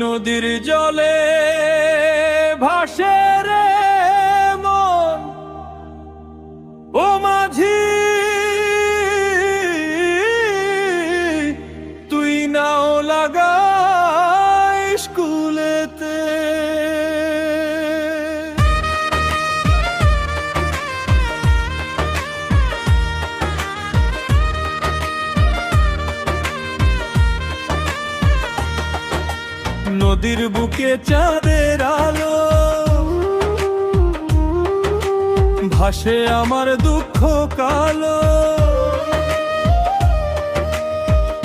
নদীর জলে ভাসে রে মন, ও মাঝি তুই নাও লাগাই স্কুলেতে। নদীর বুকে চাঁদের আলো ভাসে আমার দুঃখ কালো,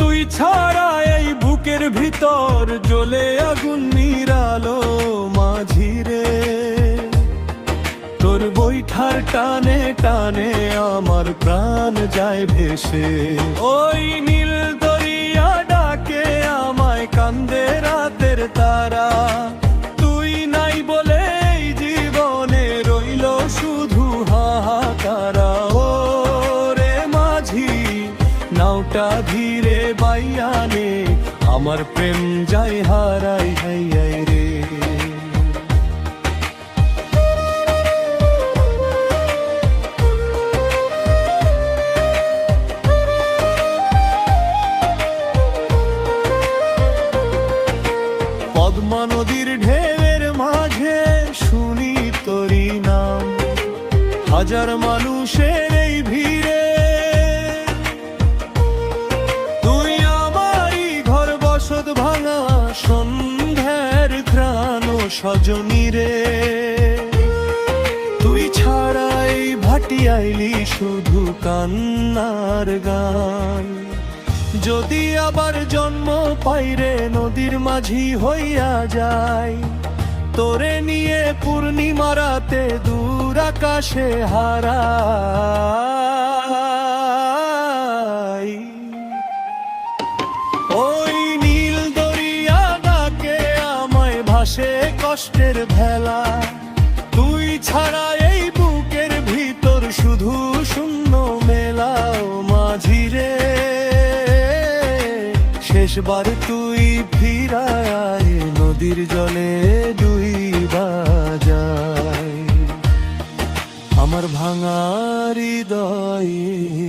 তুই ছাড়া এই বুকের ভিতর জ্বলে আগুন নিরালো। মাঝি রে তোর বৈঠার টানে টানে আমার প্রাণ যায় ভেসে, ওই নীল দরিয়া ডাকে আমায় কান্দে রাতের তারা। তুই নাই বলে এই জীবনে রইল শুধু হাহাকারা। ও রে মাঝি নাওটা ধীরে বাইয়ানে, আমার প্রেম যায় হারাই হাইয়াই রে। পদ্মা নদীর ঢেউয়ের মাঝে শুনি তোরি নাম, হাজার মানুষের এই ভিড়ে তুই আমারই ঘর বসত ভাঙা সন্ধ্যার ঘ্রাণ সজনী রে। তুই ছাড়া এই ভাটি আইলি শুধু কান্নার গান, যদি আবার জন্ম পাইরে নদীর মাঝি হইয়া যায়, তোরে নিয়ে পূর্ণিমা রাতে দূর আকাশে হারাই। ওই নীল দরিয়া ডাকে আমায় ভাসে কষ্টের ভেলা, তুই ছাড়া এই বুকের ভিতর শুধু শূন্য মেলা। ও মাঝি রে শেষবার তুই ফিরায়, নদীর জলে ডুইবা যায় আমার ভাঙা হৃদয়ে।